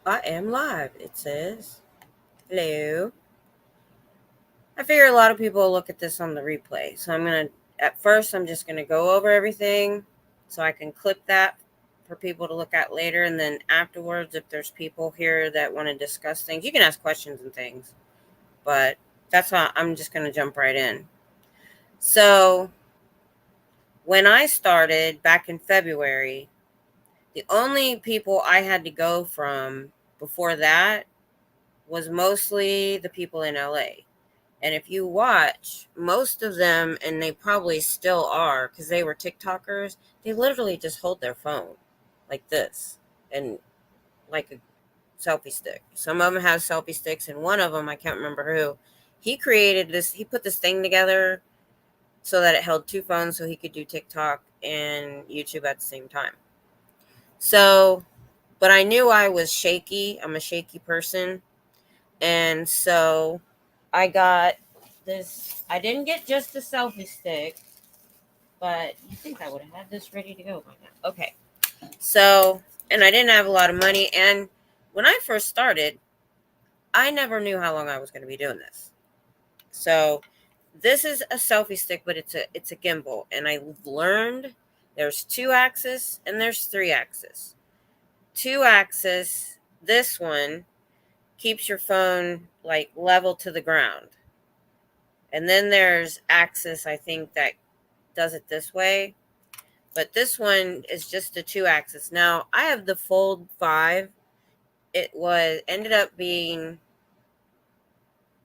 I am live, it says. Hello. I figure a lot of people will look at this on the replay. So at first, I'm just going to go over everything so I can clip that for people to look at later. And then afterwards, if there's people here that want to discuss things, you can ask questions and things. But that's why I'm just going to jump right in. So when I started back in February, the only people I had to go from before that was mostly the people in LA. And if you watch, most of them, and they probably still are because they were TikTokers, they literally just hold their phone like this and like a selfie stick. Some of them have selfie sticks, and one of them, I can't remember who, he put this thing together so that it held two phones so he could do TikTok and YouTube at the same time. So, but I knew I was shaky. I'm a shaky person. And so I got this. I didn't get just a selfie stick, but you think I would have had this ready to go by now. Okay. So, and I didn't have a lot of money. And when I first started, I never knew how long I was going to be doing this. So, this is a selfie stick, but it's a gimbal. And I learned there's 2-axis and there's 3-axis. 2-axis, this one keeps your phone like level to the ground. And then there's axis, I think, that does it this way. But this one is just a 2-axis. Now, I have the Fold 5. It ended up being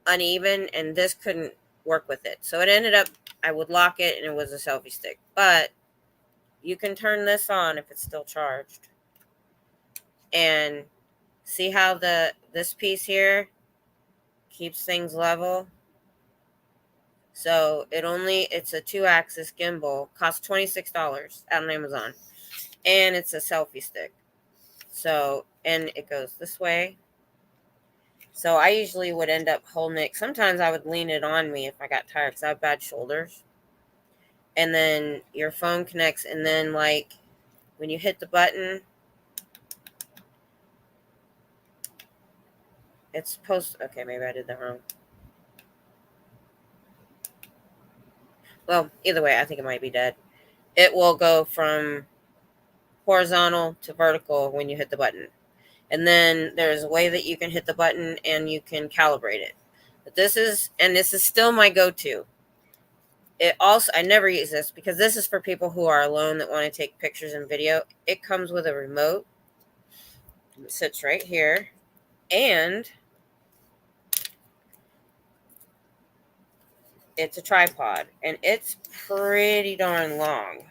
uneven, and this couldn't work with it. So it ended up, I would lock it, and it was a selfie stick. But you can turn this on if it's still charged. And see how this piece here keeps things level? So it's a 2-axis gimbal, costs $26 on Amazon, and it's a selfie stick. So, and it goes this way. So I usually would end up holding it. Sometimes I would lean it on me if I got tired because I have bad shoulders. And then your phone connects, and then like when you hit the button, it's supposed. Okay, maybe I did that wrong. Well, either way, I think it might be dead. It will go from horizontal to vertical when you hit the button. And then there's a way that you can hit the button and you can calibrate it. But this is still my go-to. It also, I never use this because this is for people who are alone that want to take pictures and video. It comes with a remote. It sits right here. And it's a tripod. And it's pretty darn long.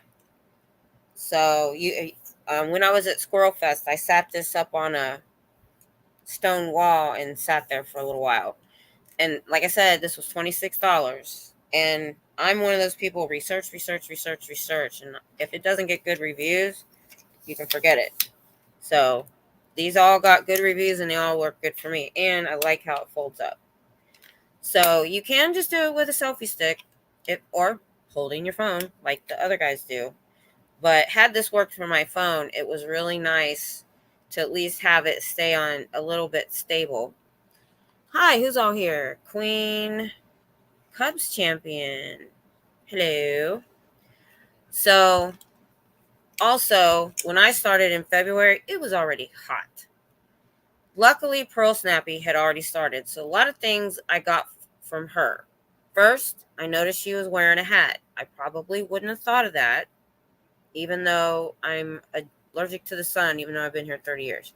So when I was at Squirrel Fest, I sat this up on a stone wall and sat there for a little while. And like I said, this was $26. And I'm one of those people, research. And if it doesn't get good reviews, you can forget it. So these all got good reviews and they all work good for me. And I like how it folds up. So you can just do it with a selfie stick or holding your phone like the other guys do. But had this worked for my phone, it was really nice to at least have it stay on a little bit stable. Hi, who's all here? Queen Cubs champion. Hello. So, also, when I started in February, it was already hot. Luckily, Pearl Snappy had already started, so a lot of things I got from her. First, I noticed she was wearing a hat. I probably wouldn't have thought of that, even though I'm allergic to the sun, even though I've been here 30 years.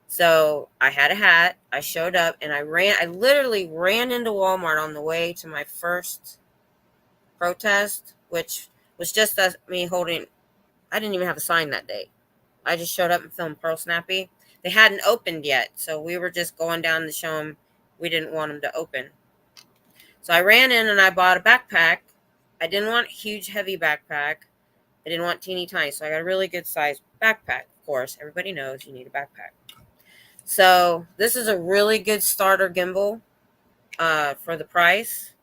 So I had a hat. I showed up and I literally ran into Walmart on the way to my first protest, which was just me holding. I didn't even have a sign that day. I just showed up and filmed Pearl Snappy. They hadn't opened yet, so we were just going down to show them we didn't want them to open. So I ran in and I bought a backpack. I didn't want a huge, heavy backpack. I didn't want teeny tiny, so I got a really good sized backpack. Of course, everybody knows you need a backpack. So this is a really good starter gimbal for the price.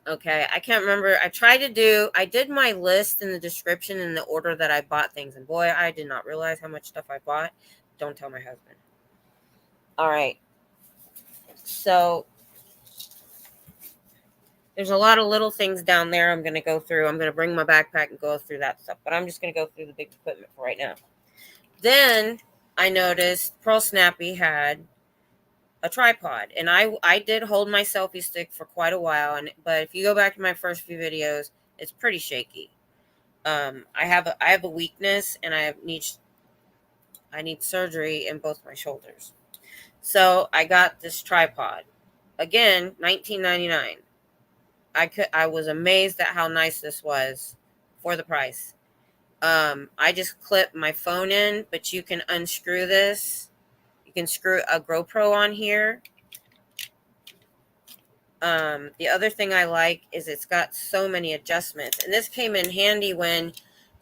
Okay, I can't remember. I did my list in the description in the order that I bought things. And boy, I did not realize how much stuff I bought. don't tell my husband. All right. So there's a lot of little things down there I'm going to go through. I'm going to bring my backpack and go through that stuff. But I'm just going to go through the big equipment for right now. Then I noticed Pearl Snappy had a tripod. And I did hold my selfie stick for quite a while. But if you go back to my first few videos, it's pretty shaky. I have a weakness, and I need surgery in both my shoulders. So I got this tripod. Again, $19.99. I was amazed at how nice this was for the price. I just clip my phone in, but you can unscrew this. You can screw a GoPro on here. The other thing I like is it's got so many adjustments, and this came in handy when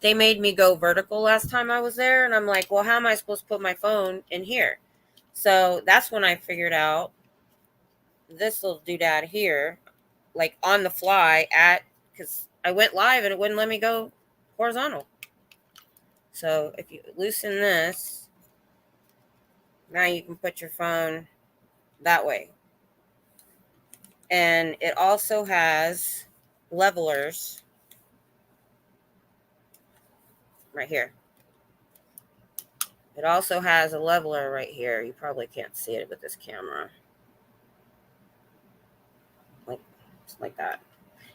they made me go vertical last time I was there, and I'm like, well, how am I supposed to put my phone in here? So that's when I figured out this little doodad here, like on the fly because I went live and it wouldn't let me go horizontal. So if you loosen this, now you can put your phone that way. And it also has levelers right here. It also has a leveler right here. You probably can't see it with this camera. Like that.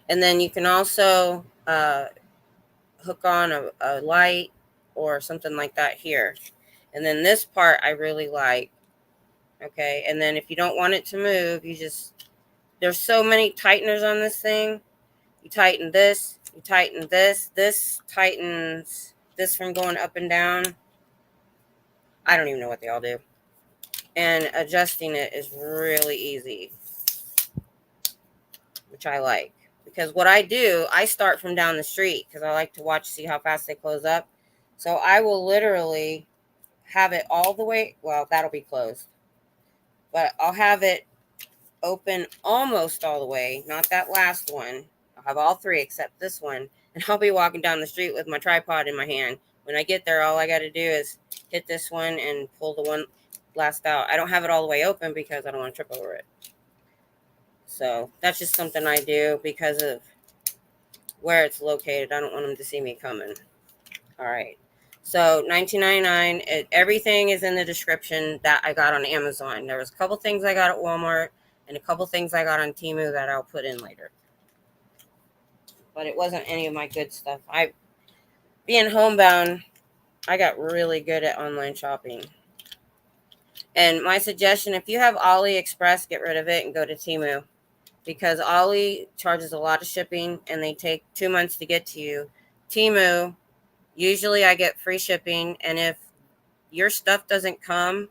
And then you can also hook on a light or something like that here. And then this part I really like. Okay, and then if you don't want it to move, there's so many tighteners on this thing. You tighten this, you tighten this. This tightens this from going up and down. I don't even know what they all do. And adjusting it is really easy, which I like. Because what I do, I start from down the street because I like to see how fast they close up. So I will literally have it all the way, well, that'll be closed. But I'll have it open almost all the way, not that last one. I'll have all three except this one. And I'll be walking down the street with my tripod in my hand. When I get there, all I got to do is hit this one and pull the one last out. I don't have it all the way open because I don't want to trip over it. So that's just something I do because of where it's located. I don't want them to see me coming. All right. So $19.99. Everything is in the description that I got on Amazon. There was a couple things I got at Walmart and a couple things I got on Temu that I'll put in later. But it wasn't any of my good stuff. Being homebound, I got really good at online shopping. And my suggestion, if you have AliExpress, get rid of it and go to Temu. Because Ali charges a lot of shipping and they take 2 months to get to you. Temu, usually I get free shipping. And if your stuff doesn't come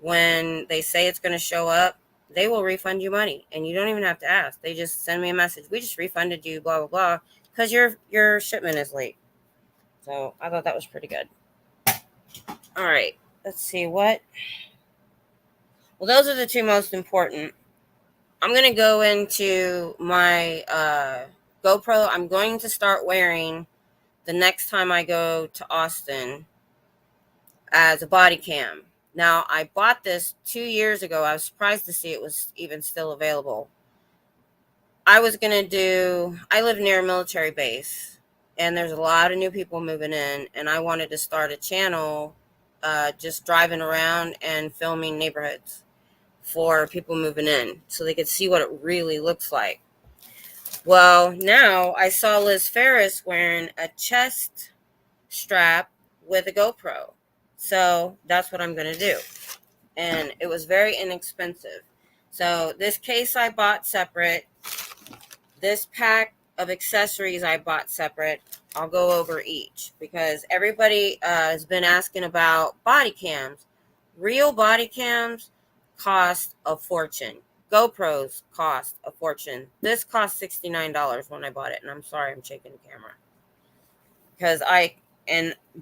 when they say it's going to show up, they will refund you money. And you don't even have to ask. They just send me a message. We just refunded you, blah, blah, blah. Because your shipment is late. So I thought that was pretty good. All right. Let's see what. Well, those are the two most important. I'm going to go into my GoPro. I'm going to start wearing the next time I go to Austin as a body cam. Now, I bought this 2 years ago. I was surprised to see it was even still available. I live near a military base, and there's a lot of new people moving in, and I wanted to start a channel just driving around and filming neighborhoods for people moving in so they could see what it really looks like. Well, now I saw Liz Ferris wearing a chest strap with a GoPro. So that's what I'm going to do. And it was very inexpensive. So this case I bought separate. This pack of accessories I bought separate. I'll go over each because everybody has been asking about body cams. Real body cams cost a fortune. GoPros cost a fortune. This cost $69 when I bought it, and I'm sorry I'm shaking the camera.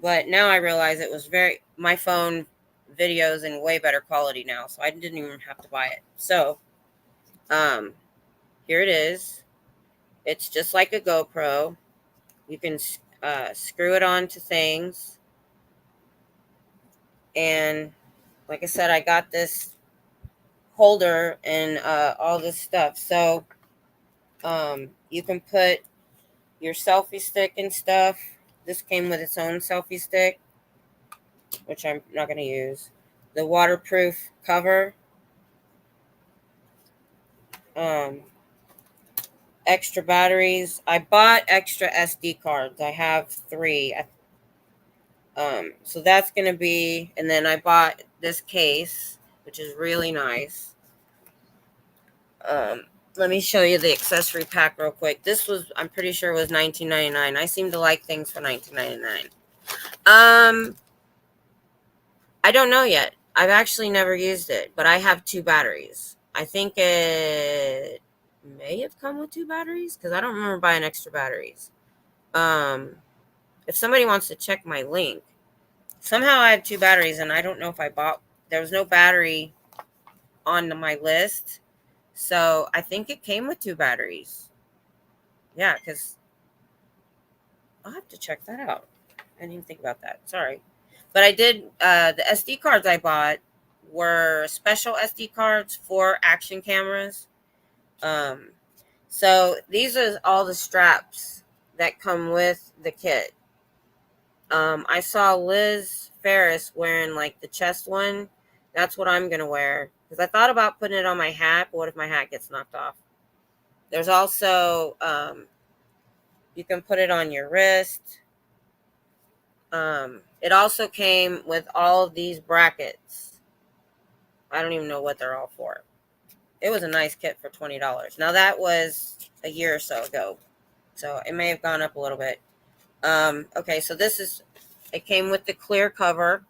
But now I realize it was my phone videos in way better quality now, so I didn't even have to buy it. So, here it is. It's just like a GoPro. You can screw it onto things, and like I said, I got this holder and all this stuff. So you can put your selfie stick and stuff. This came with its own selfie stick, which I'm not going to use. The waterproof cover. Extra batteries. I bought extra SD cards. I have 3. So that's going to be, and then I bought this case, which is really nice. Let me show you the accessory pack real quick. This was, I'm pretty sure, was $19.99. I seem to like things for $19.99. I don't know yet. I've actually never used it, but I have 2 batteries. I think it may have come with 2 batteries because I don't remember buying extra batteries. If somebody wants to check my link, somehow I have 2 batteries, and I don't know if I bought. There was no battery on my list, so I think it came with 2 batteries. Yeah, because I'll have to check that out. I didn't even think about that. Sorry. But I did, the SD cards I bought were special SD cards for action cameras. So these are all the straps that come with the kit. I saw Liz Ferris wearing like the chest one. That's what I'm going to wear. Because I thought about putting it on my hat, but what if my hat gets knocked off? There's also, you can put it on your wrist. It also came with all of these brackets. I don't even know what they're all for. It was a nice kit for $20. Now that was a year or so ago, so it may have gone up a little bit. Okay, so it came with the clear cover,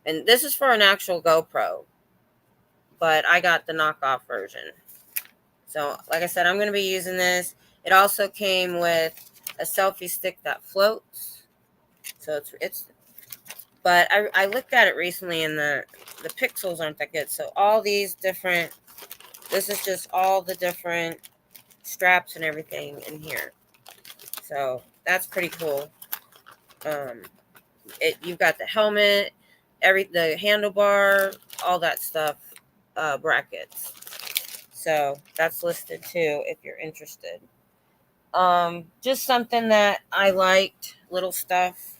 and this is for an actual GoPro, but I got the knockoff version. So like I said, I'm going to be using this. It also came with a selfie stick that floats. So but I looked at it recently, and the pixels aren't that good. So all these different, this is just all the different straps and everything in here. So that's pretty cool. You've got the helmet, the handlebar, all that stuff, brackets. So that's listed too if you're interested. Just something that I liked, little stuff.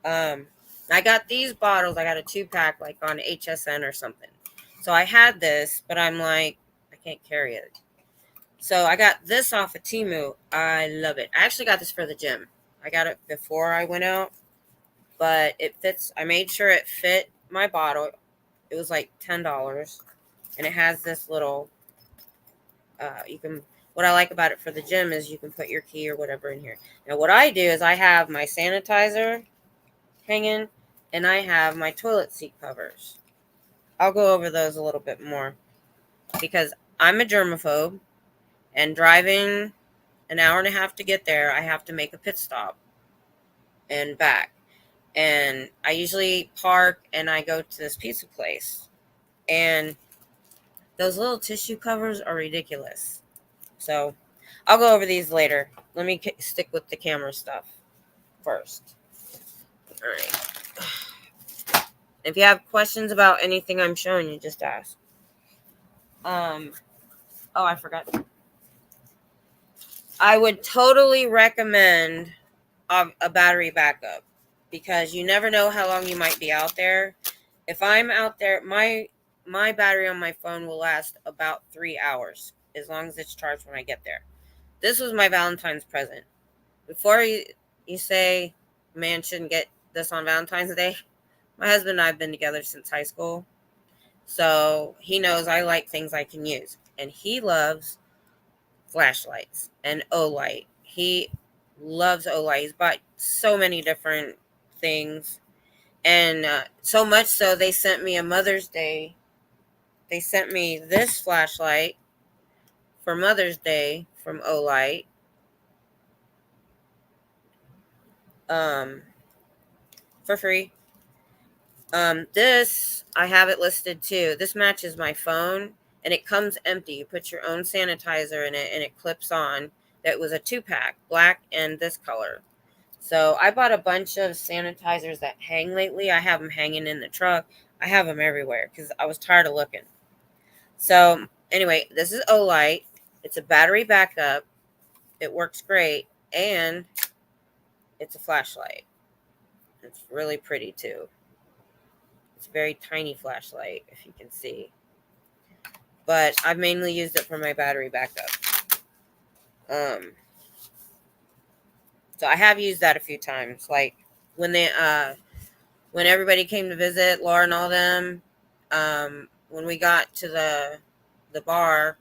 I got these bottles. I got a 2-pack like on HSN or something. So I had this, but I'm like, I can't carry it. So I got this off of Temu. I love it. I actually got this for the gym. I got it before I went out, but it fits. I made sure it fit my bottle. It was like $10, and it has this little, what I like about it for the gym is you can put your key or whatever in here. Now what I do is I have my sanitizer hanging, and I have my toilet seat covers. I'll go over those a little bit more because I'm a germaphobe, and driving an hour and a half to get there, I have to make a pit stop and back. And I usually park and I go to this pizza place, and those little tissue covers are ridiculous. So I'll go over these later. Let me stick with the camera stuff first. All right. If you have questions about anything I'm showing you, just ask. Oh, I forgot. I would totally recommend a battery backup because you never know how long you might be out there. If I'm out there, my battery on my phone will last about 3 hours as long as it's charged when I get there. This was my Valentine's present. Before you say a man shouldn't get this on Valentine's Day, my husband and I have been together since high school. So he knows I like things I can use. And he loves flashlights and Olight. He loves Olight. He's bought so many different things. And so much so they sent me a Mother's Day. They sent me this flashlight for Mother's Day from Olight. For free. This, I have it listed too. This matches my phone, and it comes empty. You put your own sanitizer in it, and it clips on. That was a 2-pack, black and this color. So I bought a bunch of sanitizers that hang lately. I have them hanging in the truck. I have them everywhere because I was tired of looking. So anyway, this is Olight. It's a battery backup. It works great, and it's a flashlight. It's really pretty too. It's a very tiny flashlight, if you can see. But I've mainly used it for my battery backup. So I have used that a few times. Like when when everybody came to visit, Laura and all them, when we got to the bar,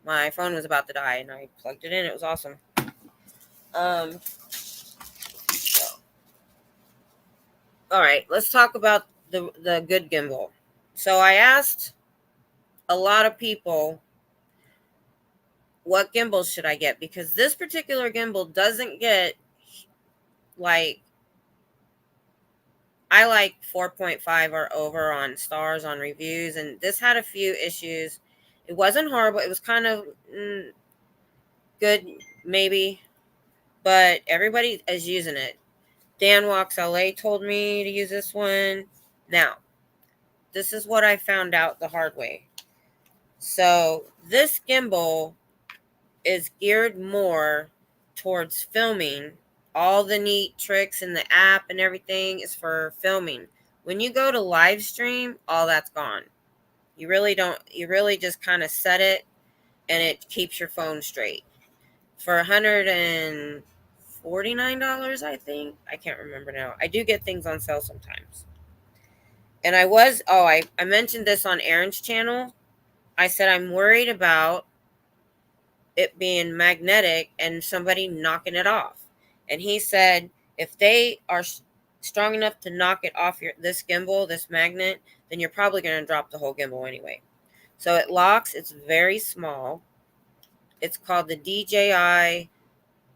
my phone was about to die, and I plugged it in. It was awesome. So, all right, let's talk about the good gimbal. So I asked a lot of people, what gimbal should I get? Because this particular gimbal doesn't get, like, I like 4.5 or over on stars on reviews, and this had a few issues. It wasn't horrible. It was kind of good, maybe, but everybody is using it. Dan Walks LA told me to use this one. Now, this is what I found out the hard way. So this gimbal is geared more towards filming. All the neat tricks in the app and everything is for filming. When you go to live stream, all that's gone. You really just kind of set it and it keeps your phone straight. For $149, I think. I can't remember now. I do get things on sale sometimes. And I mentioned this on Aaron's channel. I said I'm worried about it being magnetic and somebody knocking it off. And he said if they are strong enough to knock it off this gimbal, this magnet, then you're probably going to drop the whole gimbal anyway. So it locks. It's very small. It's called the DJI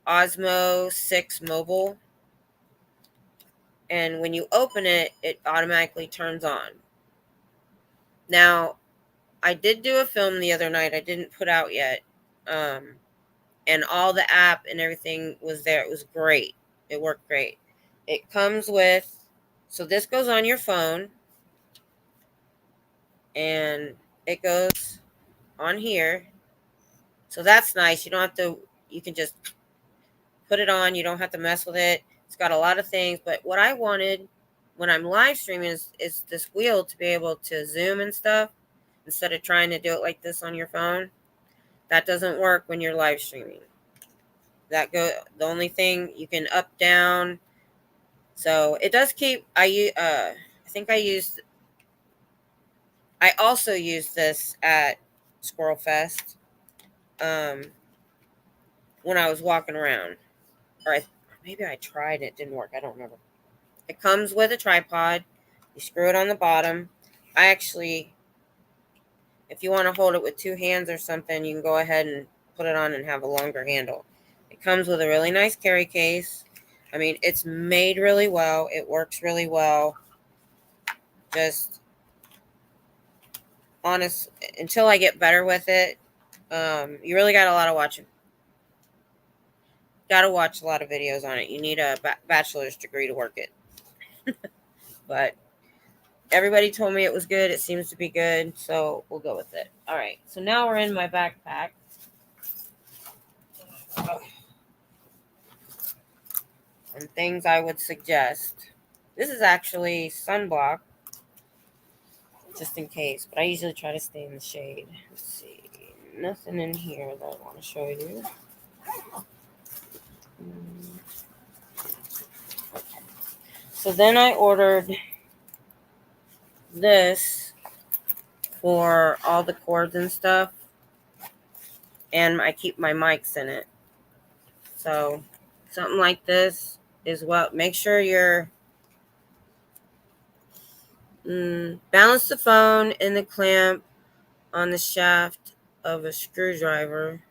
OSMO 6 Mobile. And when you open it, it automatically turns on. Now, I did do a film the other night I didn't put out yet. And all the app and everything was there. It was great. It worked great. It comes with, so this goes on your phone. And it goes on here. So that's nice. You don't have to, you can just put it on. You don't have to mess with it. It's got a lot of things. But what I wanted when I'm live streaming is this wheel to be able to zoom and stuff instead of trying to do it like this on your phone. That doesn't work when you're live streaming. The only thing you can up, down. So it does keep, I also used this at Squirrel Fest when I was walking around. Or maybe I tried it, didn't work. I don't remember. It comes with a tripod. You screw it on the bottom. If you want to hold it with two hands or something, you can go ahead and put it on and have a longer handle. It comes with a really nice carry case. I mean, it's made really well. It works really well. Just honest, until I get better with it, you really got to watch a lot of videos on it. You need a bachelor's degree to work it. But everybody told me it was good. It seems to be good, so we'll go with it. All right, so now we're in my backpack. And things I would suggest. This is actually sunblock, just in case, but I usually try to stay in the shade. Let's see. Nothing in here that I want to show you. So then I ordered this for all the cords and stuff, and I keep my mics in it. So something like this is what, make sure you're balance the phone in the clamp on the shaft of a screwdriver.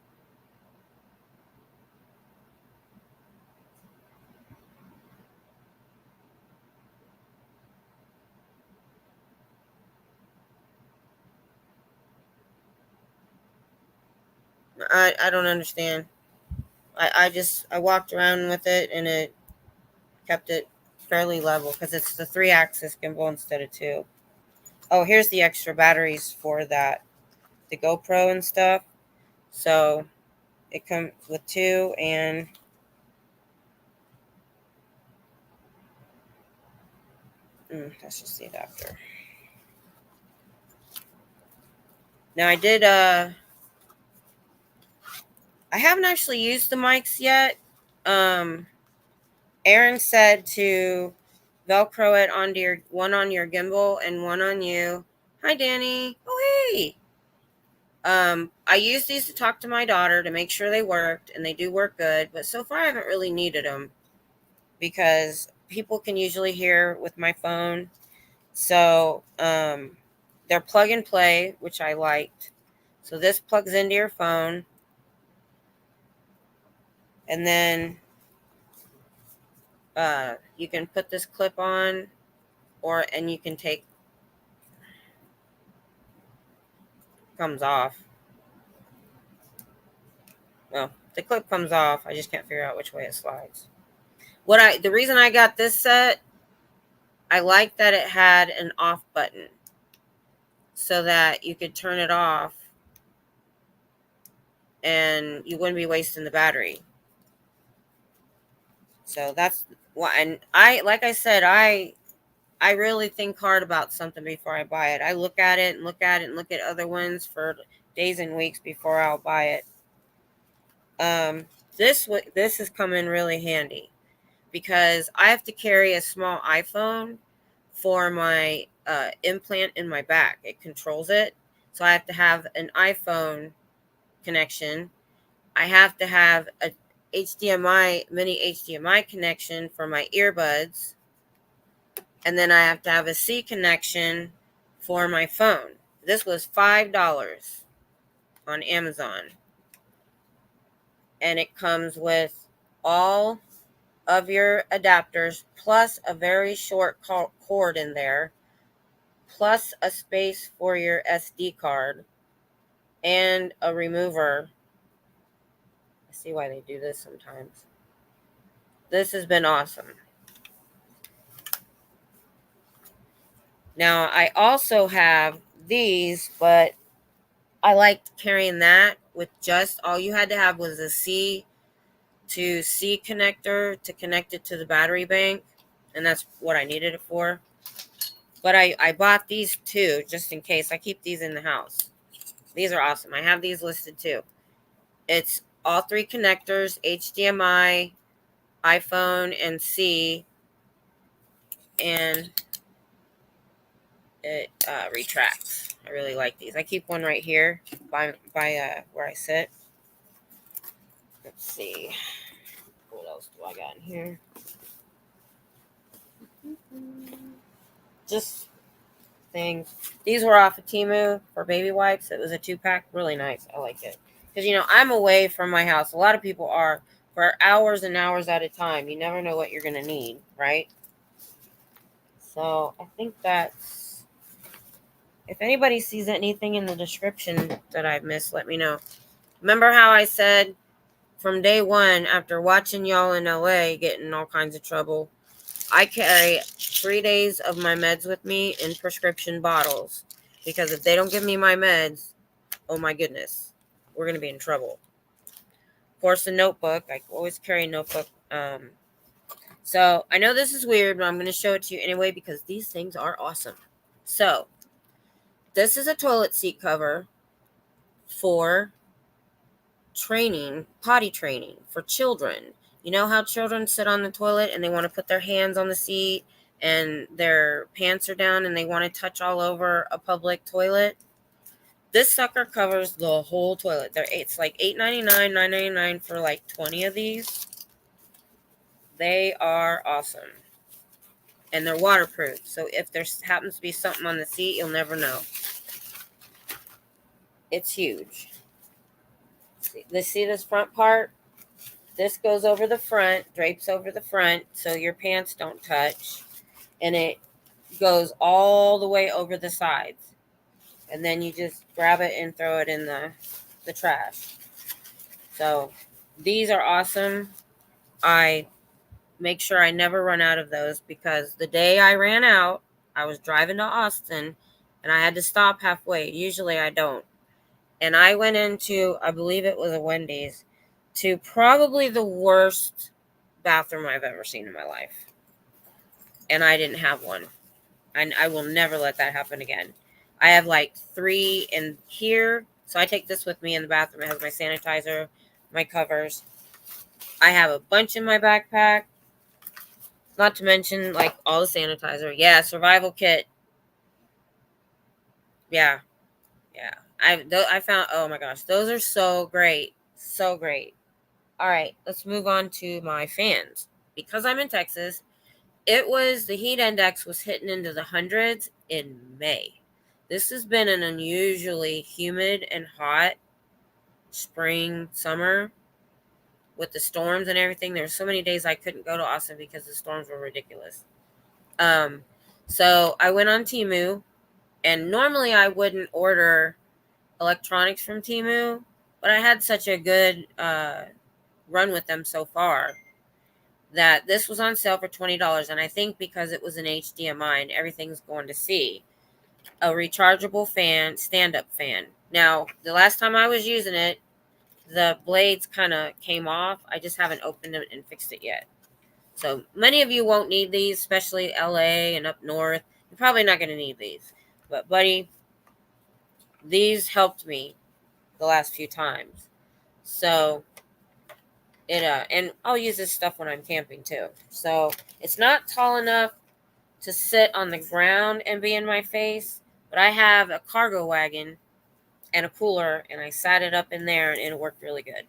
I don't understand. I walked around with it and it kept it fairly level because it's the 3-axis gimbal instead of 2. Oh, here's the extra batteries for that, the GoPro and stuff. So it comes with 2 and that's just the adapter. Now I haven't actually used the mics yet. Aaron said to Velcro it onto one on your gimbal and one on you. Hi, Danny. Oh, hey. I used these to talk to my daughter to make sure they worked, and they do work good. But so far, I haven't really needed them because people can usually hear with my phone. So they're plug and play, which I liked. So this plugs into your phone, and then you can put this clip on, and you can take, comes off. Well, the clip comes off. I just can't figure out which way it slides. The reason I got this set, I like that it had an off button so that you could turn it off and you wouldn't be wasting the battery. So that's why. And like I said, I really think hard about something before I buy it. I look at it and look at it and look at other ones for days and weeks before I'll buy it. This has come in really handy because I have to carry a small iPhone for my implant in my back. It controls it. So I have to have an iPhone connection. I have to have a mini HDMI connection for my earbuds. And then I have to have a C connection for my phone. This was $5 on Amazon. And it comes with all of your adapters plus a very short cord in there, plus a space for your SD card and a remover. I see why they do this sometimes. This has been awesome. Now, I also have these, but I liked carrying that with just all you had to have was a C to C connector to connect it to the battery bank. And that's what I needed it for. But I bought these too, just in case. I keep these in the house. These are awesome. I have these listed too. It's all 3 connectors, HDMI, iPhone, and C. And it retracts. I really like these. I keep one right here by where I sit. Let's see. What else do I got in here? Just things. These were off of Temu for baby wipes. It was a 2-pack. Really nice. I like it. Because, I'm away from my house. A lot of people are for hours and hours at a time. You never know what you're going to need, right? So I think that's... If anybody sees anything in the description that I've missed, let me know. Remember how I said from day one, after watching y'all in LA get in all kinds of trouble, I carry 3 days of my meds with me in prescription bottles. Because if they don't give me my meds, oh my goodness, we're going to be in trouble. Of course, a notebook. I always carry a notebook. So I know this is weird, but I'm going to show it to you anyway because these things are awesome. So this is a toilet seat cover for potty training for children. You know how children sit on the toilet and they want to put their hands on the seat and their pants are down and they want to touch all over a public toilet? This sucker covers the whole toilet. It's like $8.99, $9.99 for like 20 of these. They are awesome. And they're waterproof. So if there happens to be something on the seat, you'll never know. It's huge. See this front part? This goes over the front, drapes over the front, so your pants don't touch. And it goes all the way over the sides. And then you just grab it and throw it in the trash. So these are awesome. I make sure I never run out of those, because the day I ran out, I was driving to Austin and I had to stop halfway. Usually I don't. And I went into, I believe it was a Wendy's, to probably the worst bathroom I've ever seen in my life. And I didn't have one. And I will never let that happen again. I have like 3 in here. So I take this with me in the bathroom. It has my sanitizer, my covers. I have a bunch in my backpack. Not to mention like all the sanitizer. Yeah, survival kit. Yeah. Yeah. I found, oh my gosh, those are so great. So great. All right, let's move on to my fans. Because I'm in Texas, the heat index was hitting into the hundreds in May. This has been an unusually humid and hot spring, summer with the storms and everything. There were so many days I couldn't go to Austin because the storms were ridiculous. So I went on Temu, and normally I wouldn't order electronics from Temu, but I had such a good run with them so far that this was on sale for $20. And I think because it was an HDMI and everything's going to see, a rechargeable fan, stand-up fan. Now, the last time I was using it, the blades kind of came off. I just haven't opened it and fixed it yet. So many of you won't need these, especially LA and up north. You're probably not going to need these. But buddy, these helped me the last few times. So and I'll use this stuff when I'm camping too. So it's not tall enough to sit on the ground and be in my face, but I have a cargo wagon and a cooler, and I sat it up in there, and it worked really good.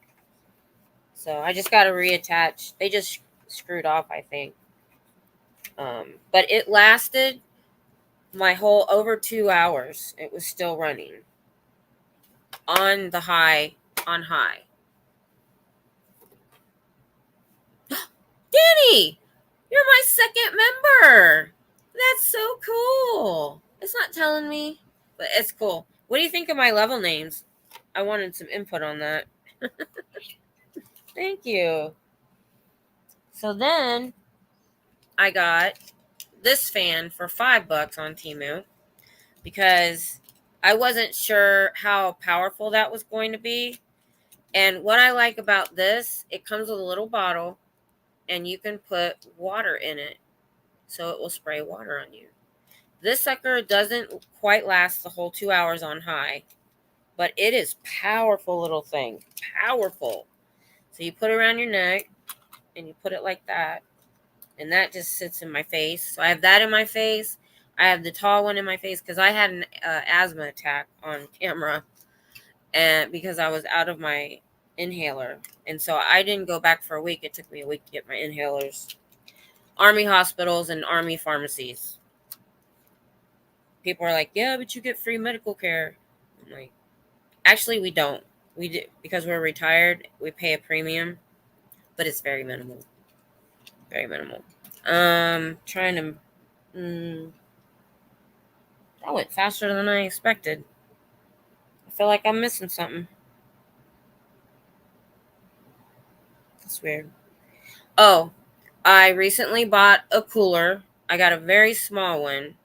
So I just got to reattach. They just screwed off, I think. But it lasted my whole over 2 hours. It was still running on high. Danny, you're my second member. That's so cool. It's not telling me, but it's cool. What do you think of my level names? I wanted some input on that. Thank you. So then I got this fan for $5 on Temu because I wasn't sure how powerful that was going to be. And what I like about this, it comes with a little bottle and you can put water in it so it will spray water on you. This sucker doesn't quite last the whole 2 hours on high, but it is powerful little thing. Powerful. So you put it around your neck and you put it like that, and that just sits in my face. So I have that in my face. I have the tall one in my face because I had an asthma attack on camera, and because I was out of my inhaler, and so I didn't go back for a week. It took me a week to get my inhalers. Army hospitals and Army pharmacies. People are like, yeah, but you get free medical care. I'm like, actually, we don't. We do, because we're retired. We pay a premium, but it's very minimal. Very minimal. Trying to. That went faster than I expected. I feel like I'm missing something. That's weird. Oh, I recently bought a cooler. I got a very small one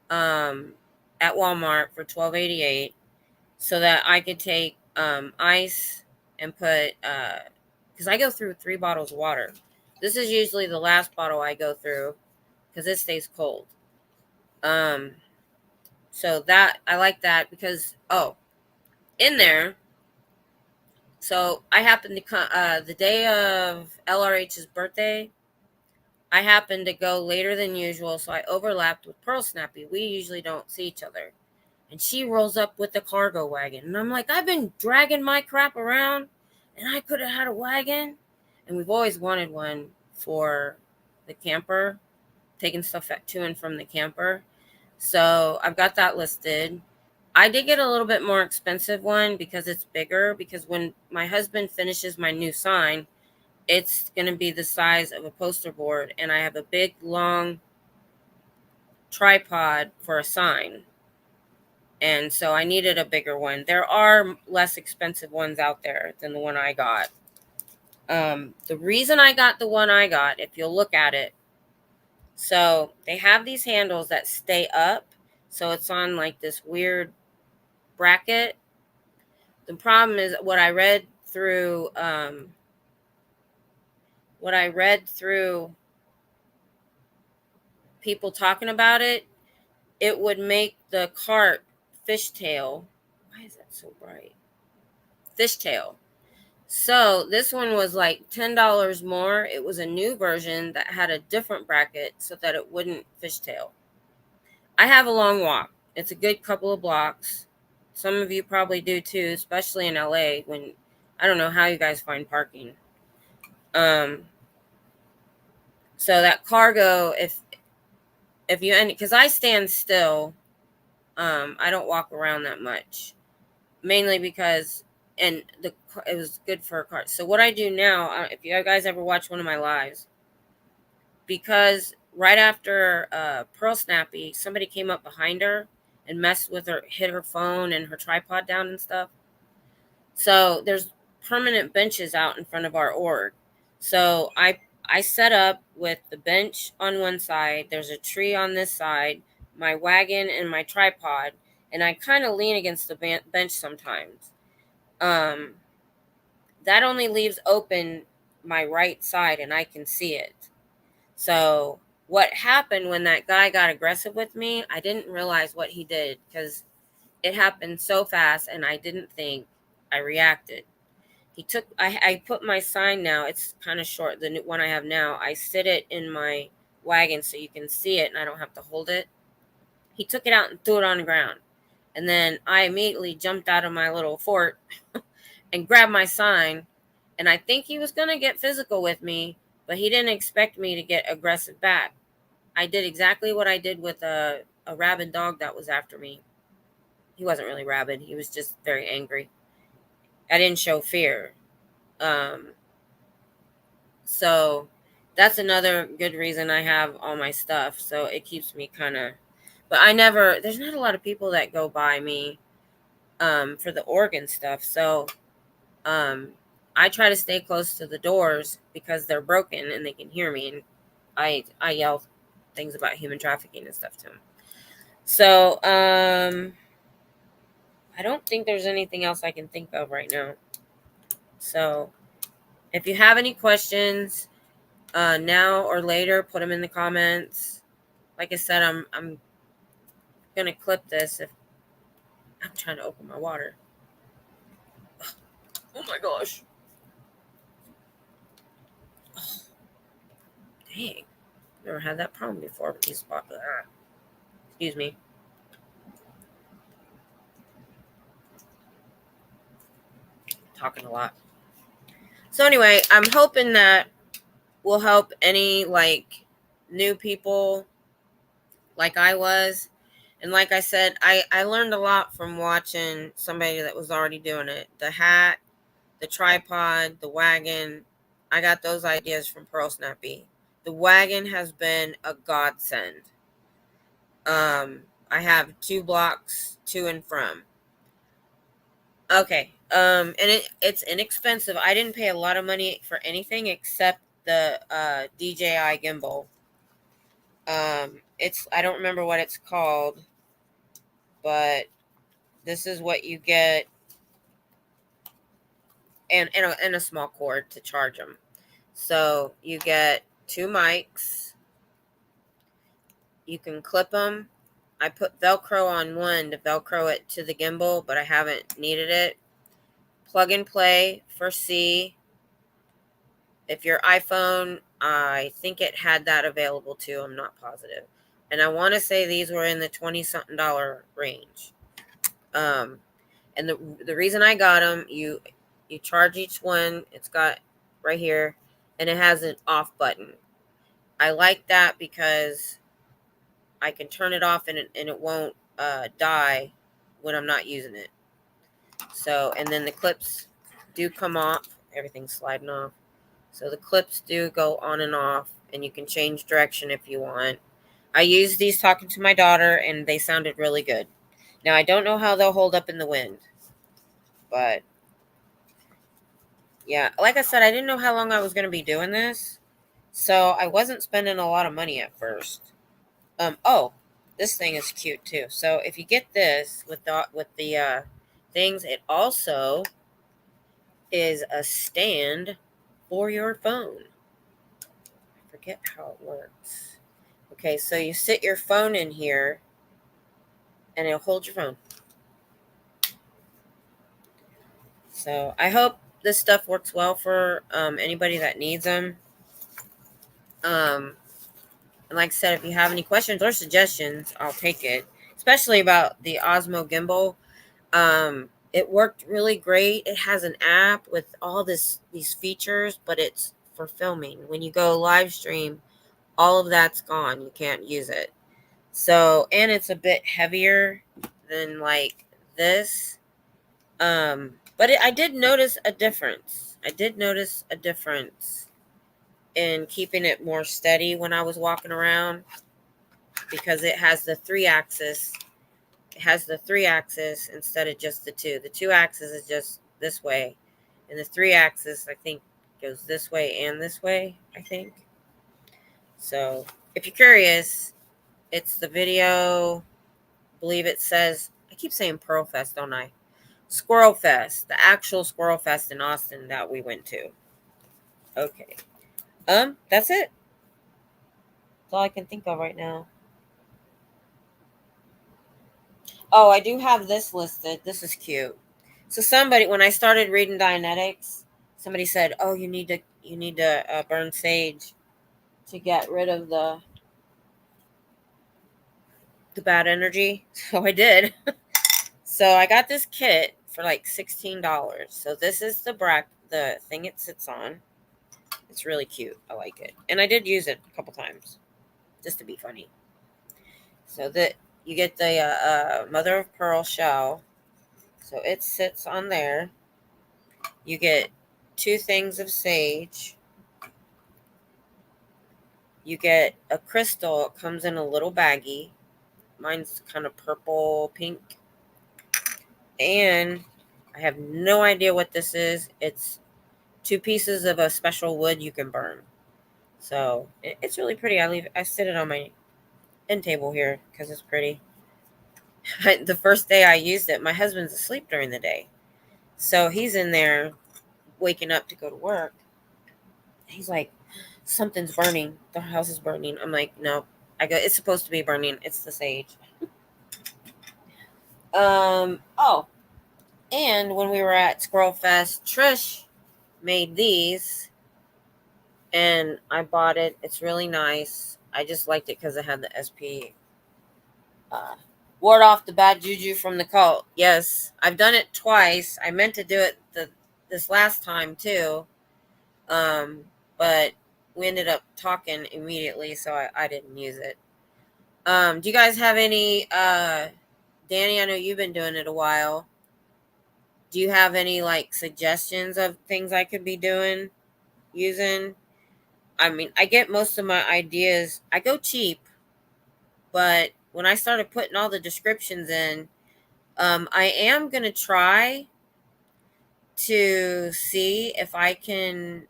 at Walmart for $12.88 so that I could take ice and put because I go through 3 bottles of water. This is usually the last bottle I go through because it stays cold. So that I like that because in there. So I happened to come the day of LRH's birthday. I happened to go later than usual, so I overlapped with Pearl Snappy. We usually don't see each other. And she rolls up with the cargo wagon. And I'm like, I've been dragging my crap around, and I could have had a wagon. And we've always wanted one for the camper, taking stuff to and from the camper. So I've got that listed. I did get a little bit more expensive one because it's bigger. Because when my husband finishes my new sign, it's going to be the size of a poster board, and I have a big, long tripod for a sign. And so I needed a bigger one. There are less expensive ones out there than the one I got. The reason I got the one I got, if you'll look at it, so they have these handles that stay up, so it's on like this weird bracket. The problem is what I read through people talking about it, it would make the cart fishtail. Why is that so bright? Fishtail. So this one was like $10 more. It was a new version that had a different bracket so that it wouldn't fishtail. I have a long walk. It's a good couple of blocks. Some of you probably do too, especially in LA when I don't know how you guys find parking. So that cargo, if you end, because I stand still, I don't walk around that much, mainly because it was good for a cart. So what I do now, if you guys ever watch one of my lives, because right after Pearl Snappy, somebody came up behind her and messed with her, hit her phone and her tripod down and stuff. So there's permanent benches out in front of our org. So I set up with the bench on one side, there's a tree on this side, my wagon and my tripod, and I kind of lean against the bench sometimes. That only leaves open my right side and I can see it. So what happened when that guy got aggressive with me, I didn't realize what he did because it happened so fast and I didn't think. I reacted. I put my sign now, it's kind of short, the one I have now, I sit it in my wagon so you can see it and I don't have to hold it. He took it out and threw it on the ground. And then I immediately jumped out of my little fort and grabbed my sign. And I think he was going to get physical with me, but he didn't expect me to get aggressive back. I did exactly what I did with a rabid dog that was after me. He wasn't really rabid. He was just very angry. I didn't show fear. So that's another good reason I have all my stuff. So it keeps me kind of, but there's not a lot of people that go by me for the organ stuff. So I try to stay close to the doors because they're broken and they can hear me. And I yell things about human trafficking and stuff to them. So I don't think there's anything else I can think of right now. So if you have any questions, now or later, put them in the comments. Like I said, I'm gonna clip this if I'm trying to open my water. Oh my gosh. Oh, dang. Never had that problem before with these spots. Excuse me. Talking a lot. So anyway, I'm hoping that will help any like new people like I was. And like I said, I learned a lot from watching somebody that was already doing it. The hat, the tripod, the wagon. I got those ideas from Pearl Snappy. The wagon has been a godsend. I have 2 blocks to and from. Okay. And it's inexpensive. I didn't pay a lot of money for anything except the DJI gimbal. I don't remember what it's called, but this is what you get, and a small cord to charge them. So you get 2 mics. You can clip them. I put Velcro on one to Velcro it to the gimbal, but I haven't needed it. Plug and play for C. If your iPhone, I think it had that available too. I'm not positive. And I want to say these were in the $20-something range. And the reason I got them, you charge each one. It's got right here, and it has an off button. I like that because I can turn it off and it won't die when I'm not using it. So, and then the clips do come off. Everything's sliding off. So the clips do go on and off, and you can change direction if you want. I used these talking to my daughter, and they sounded really good. Now, I don't know how they'll hold up in the wind, but Yeah, like I said, I didn't know how long I was going to be doing this, so I wasn't spending a lot of money at first. Oh, this thing is cute too. So if you get this with the things, it also is a stand for your phone. I forget how it works. Okay, so you sit your phone in here, and it'll hold your phone. So I hope this stuff works well for anybody that needs them. Um, and like I said, if you have any questions or suggestions, I'll take it. Especially about the Osmo gimbal. It worked really great. It has an app with all these features, but it's for filming. When you go live stream, all of that's gone. You can't use it. So, and it's a bit heavier than like this. I did notice a difference. I did notice a difference in keeping it more steady when I was walking around because it has the three axis. It has the three axis instead of just the two. The two axis is just this way, and the three axis I think goes this way and this way. I think. So if you're curious, it's the video. I believe it says. I keep saying Pearl Fest, don't I? Squirrel Fest, the actual Squirrel Fest in Austin that we went to. Okay. That's it. That's all I can think of right now. Oh, I do have this listed. This is cute. So somebody, when I started reading Dianetics, somebody said, "Oh, you need to burn sage to get rid of the bad energy." So I did. So I got this kit for like $16. So this is the thing it sits on. It's really cute. I like it, and I did use it a couple times just to be funny. So that you get the mother of pearl shell. So it sits on there. You get two things of sage. You get a crystal. It comes in a little baggie. Mine's kind of purple pink. And I have no idea what this is. It's two pieces of a special wood you can burn. So it's really pretty. I sit it on my end table here because it's pretty. The first day I used it, my husband's asleep during the day. So he's in there waking up to go to work. He's like, something's burning. The house is burning. I'm like, no. I go, it's supposed to be burning. It's the sage. Oh, and when we were at Squirrel Fest, Trish made these, and I bought it. It's really nice. I just liked it because it had the SP. Ward off the bad juju from the cult. Yes, I've done it twice. I meant to do it this last time too, but we ended up talking immediately, so I didn't use it. Do you guys have any? Danny, I know you've been doing it a while. Do you have any like suggestions of things I could be doing using? I mean, I get most of my ideas. I go cheap, but when I started putting all the descriptions in, I am gonna try to see if I can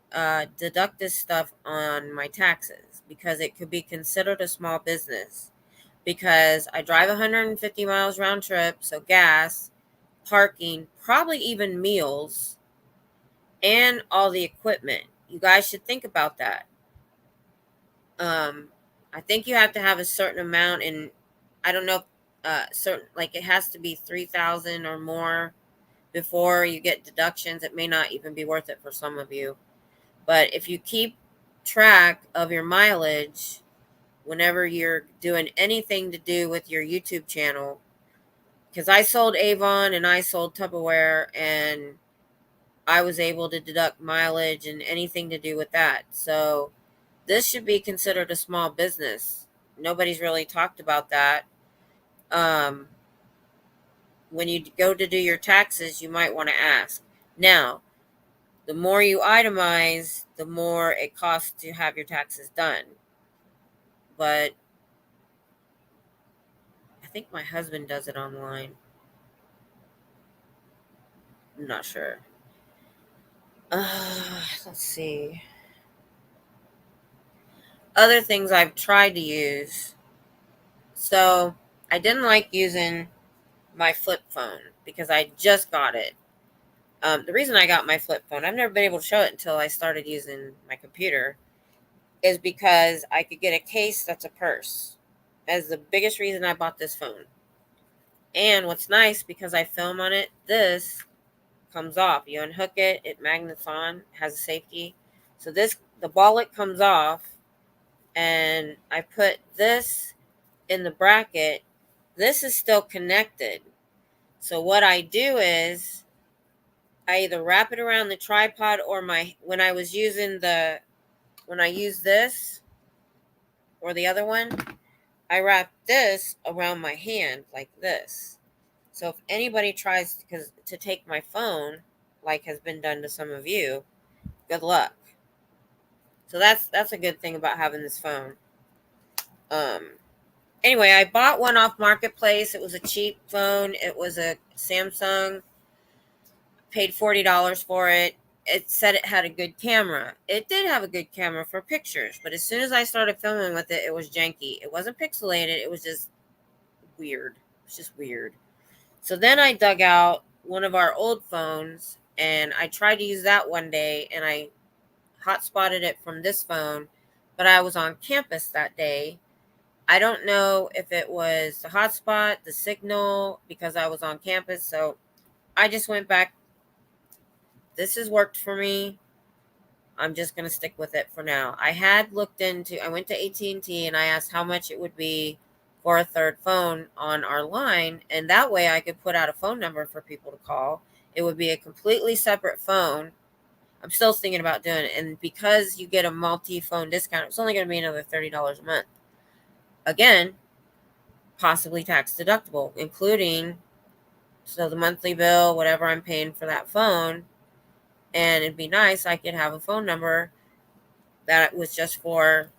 deduct this stuff on my taxes because it could be considered a small business. Because I drive 150 miles round trip, so gas, parking, probably even meals, and all the equipment. You guys should think about that. Um, I think you have to have a certain amount, and I don't know, certain like it has to be 3,000 or more before you get deductions. It may not even be worth it for some of you, but if you keep track of your mileage whenever you're doing anything to do with your YouTube channel, because I sold Avon and I sold Tupperware, and I was able to deduct mileage and anything to do with that. So this should be considered a small business. Nobody's really talked about that. Um, when you go to do your taxes, you might want to ask. Now, the more you itemize, the more it costs to have your taxes done. But I think my husband does it online. I'm not sure. Let's see. Other things I've tried to use. So I didn't like using my flip phone because I just got it. The reason I got my flip phone, I've never been able to show it until I started using my computer, is because I could get a case that's a purse. That's the biggest reason I bought this phone. And what's nice, because I film on it, this comes off. You unhook it, it magnets on, has a safety. So the wallet comes off, and I put this in the bracket. This is still connected. So what I do is I either wrap it around the tripod or when I use this or the other one, I wrap this around my hand like this. So if anybody tries to take my phone, like has been done to some of you, good luck. So that's a good thing about having this phone. Um anyway, I bought one off Marketplace. It was a cheap phone. It was a Samsung. Paid $40 for it. It said it had a good camera. It did have a good camera for pictures, but as soon as I started filming with it, it was janky. It wasn't pixelated. It was just weird. It was just weird. So then I dug out one of our old phones and I tried to use that one day and I hotspotted it from this phone, but I was on campus that day. I don't know if it was the hotspot, the signal, because I was on campus. So I just went back. This has worked for me. I'm just going to stick with it for now. I went to AT&T and I asked how much it would be for a third phone on our line. And that way I could put out a phone number for people to call. It would be a completely separate phone. I'm still thinking about doing it. And because you get a multi-phone discount, it's only going to be another $30 a month. Again, possibly tax deductible, including the monthly bill, whatever I'm paying for that phone. And it'd be nice I could have a phone number that was just for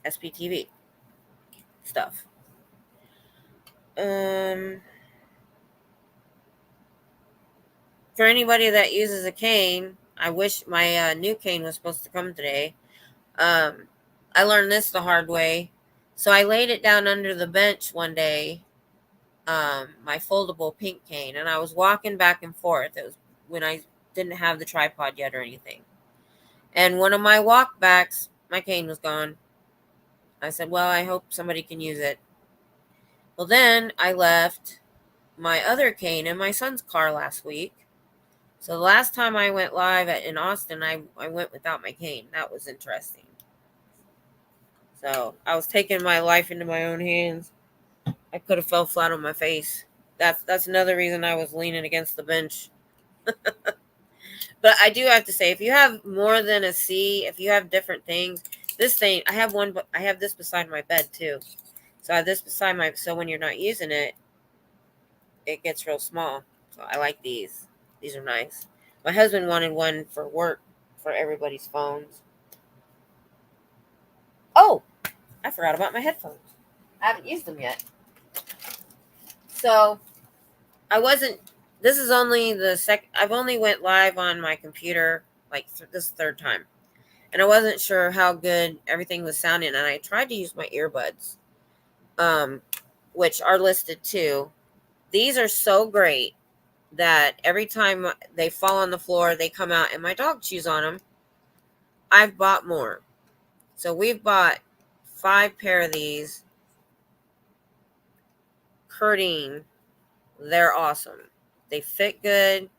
SPTV stuff. For anybody that uses a cane, I wish my new cane was supposed to come today. I learned this the hard way. So I laid it down under the bench one day, my foldable pink cane, and I was walking back and forth. It was when I didn't have the tripod yet or anything. And one of my walkbacks, my cane was gone. I said, well, I hope somebody can use it. Well, then I left my other cane in my son's car last week. So the last time I went live in Austin, I went without my cane. That was interesting. So I was taking my life into my own hands. I could have fell flat on my face. That's another reason I was leaning against the bench. But I do have to say, if you have more than a C, if you have different things, this thing, I have this beside my bed too. So I have this beside so when you're not using it, it gets real small. So I like these. These are nice. My husband wanted one for work for everybody's phones. Oh, I forgot about my headphones. I haven't used them yet. So this is only I've only went live on my computer like this third time. And I wasn't sure how good everything was sounding. And I tried to use my earbuds, which are listed too. These are so great that every time they fall on the floor, they come out and my dog chews on them. I've bought more. So we've bought 5 pair of these. Curdine. They're awesome. They fit good.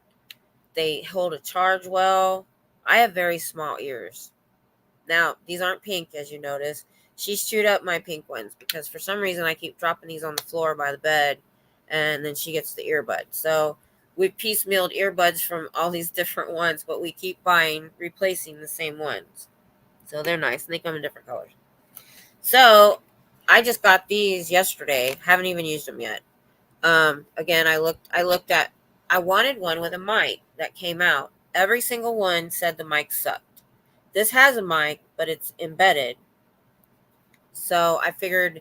They hold a charge well. I have very small ears. Now, these aren't pink, as you notice. She's chewed up my pink ones because for some reason I keep dropping these on the floor by the bed, and then she gets the earbuds. So we've piecemealed earbuds from all these different ones, but we keep replacing the same ones. So they're nice, and they come in different colors. So I just got these yesterday. Haven't even used them yet. Again, I wanted one with a mic that came out. Every single one said the mic sucked. This has a mic, but it's embedded. So I figured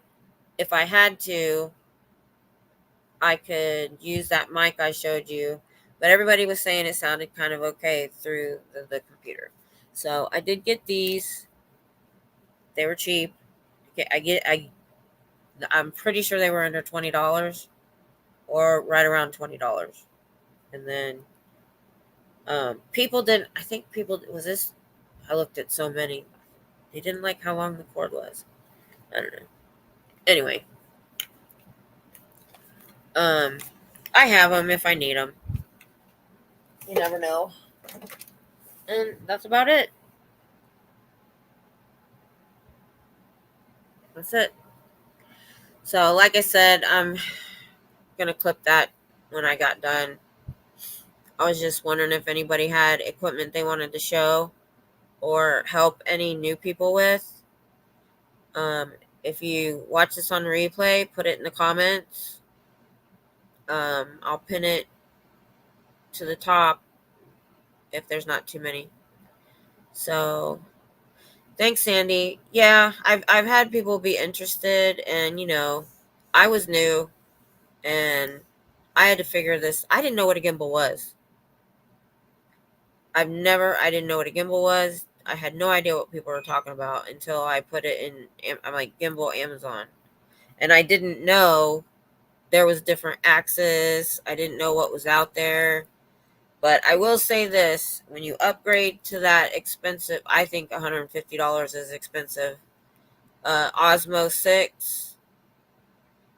if I had to, I could use that mic I showed you. but everybody was saying it sounded kind of okay through the computer. So I did get these. They were cheap. I'm pretty sure they were under $20 or right around $20. And then people didn't. I think people was this. I looked at so many. They didn't like how long the cord was. I don't know. Anyway, I have them if I need them. You never know. And that's about it. That's it. So, like I said, I'm gonna clip that when I got done. I was just wondering if anybody had equipment they wanted to show or help any new people with. If you watch this on replay, put it in the comments. I'll pin it to the top if there's not too many. So thanks, Sandy. Yeah, I've had people be interested, and I was new and I had to figure this. I didn't know what a gimbal was. I didn't know what a gimbal was. I had no idea what people were talking about until I put it in. I'm like, gimbal Amazon. And I didn't know there was different axes. I didn't know what was out there. But I will say this, when you upgrade to that expensive, I think $150 is expensive, OSMO 6,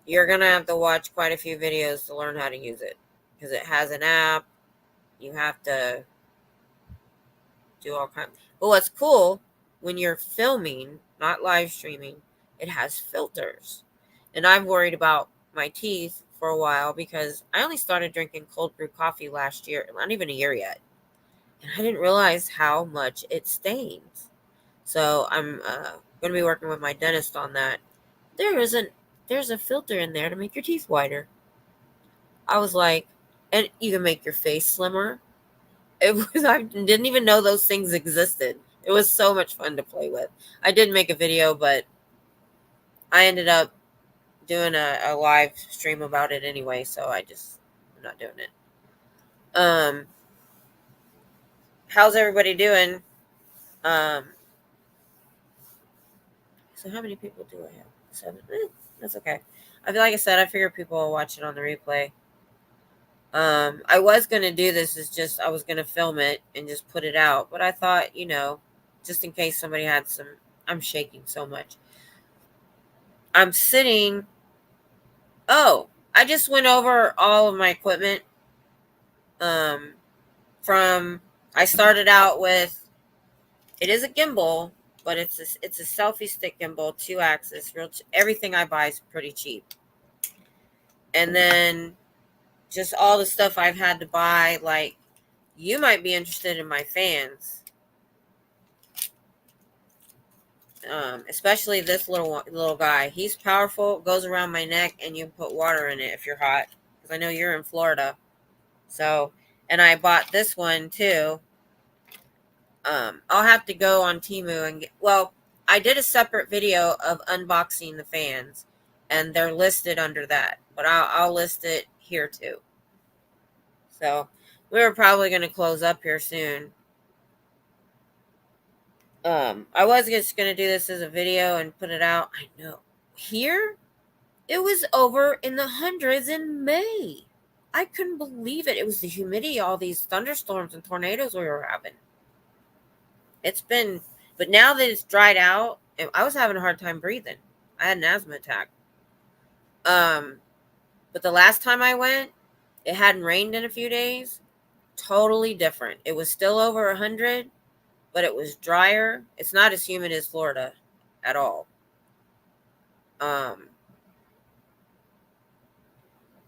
you're going to have to watch quite a few videos to learn how to use it. Because it has an app. You have to do all kinds. But what's cool, when you're filming, not live streaming, it has filters. And I'm worried about my teeth for a while because I only started drinking cold brew coffee last year, not even a year yet. And I didn't realize how much it stains. So I'm going to be working with my dentist on that. There's a filter in there to make your teeth whiter. I was like, and you can make your face slimmer. I didn't even know those things existed. It was so much fun to play with. I did make a video, but I ended up doing a live stream about it anyway, so I'm not doing it. How's everybody doing? So how many people do I have? 7. That's okay. Like I said, I figure people will watch it on the replay. I was gonna do this. Is just I was gonna film it and just put it out, but I thought, just in case somebody had some. I'm shaking so much. I'm sitting. Oh, I just went over all of my equipment. From I started out with. It is a gimbal, but it's a selfie stick gimbal, 2-axis. Everything I buy is pretty cheap. And then just all the stuff I've had to buy, like you might be interested in my fans. Especially this little guy. He's powerful, goes around my neck, and you can put water in it if you're hot. Because I know you're in Florida. So, and I bought this one too. I'll have to go on Temu and I did a separate video of unboxing the fans, and they're listed under that. But I'll list it here too. So we were probably going to close up here soon. I was just going to do this as a video and put it out. I know. Here, it was over in the hundreds in May. I couldn't believe it. It was the humidity, all these thunderstorms and tornadoes we were having. But now that it's dried out, I was having a hard time breathing. I had an asthma attack. But the last time I went, it hadn't rained in a few days. Totally different. It was still over 100, but it was drier. It's not as humid as Florida at all.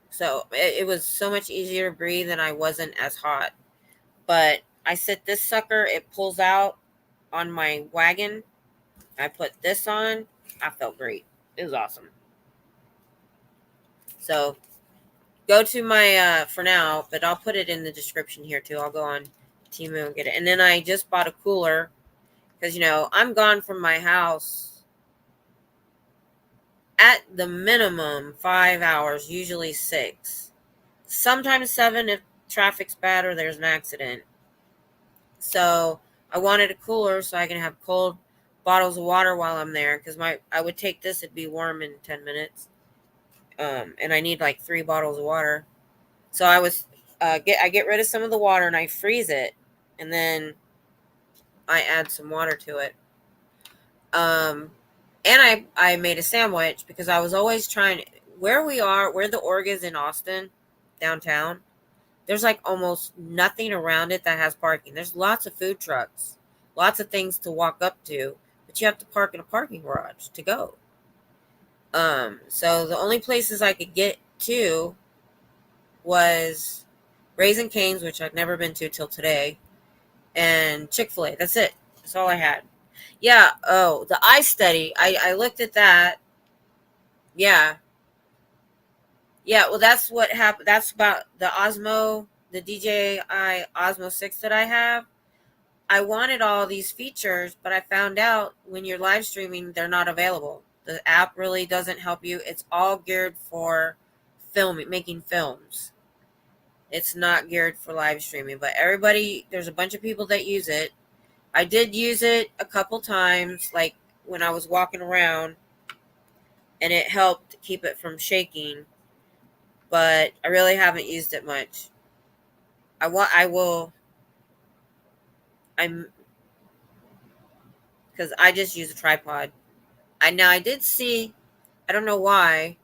So it was so much easier to breathe, and I wasn't as hot. But I sit this sucker, it pulls out on my wagon. I put this on. I felt great. It was awesome. So go to my for now, but I'll put it in the description here too. I'll go on Temu and get it. And then I just bought a cooler because I'm gone from my house at the minimum 5 hours, usually 6, sometimes 7 if traffic's bad or there's an accident. So I wanted a cooler so I can have cold bottles of water while I'm there, because I would take this, it'd be warm in 10 minutes. And I need like 3 bottles of water. So I get rid of some of the water and I freeze it, and then I add some water to it. And I made a sandwich, because I was always trying, where the org is in Austin, downtown, there's like almost nothing around it that has parking. There's lots of food trucks, lots of things to walk up to, but you have to park in a parking garage to go. So the only places I could get to was Raising Cane's, which I'd never been to till today, and Chick-fil-A. That's it. That's all I had. Yeah. Oh, the iStudy. I looked at that. Yeah. Yeah. Well, that's what happened. That's about the OSMO, the DJI Osmo 6 that I have. I wanted all these features, but I found out when you're live streaming, they're not available. The app really doesn't help you. It's all geared for filming, making films. It's not geared for live streaming, but there's a bunch of people that use it. I did use it a couple times, like when I was walking around, and it helped keep it from shaking, but I really haven't used it much. Because I just use a tripod. I did see, I don't know why.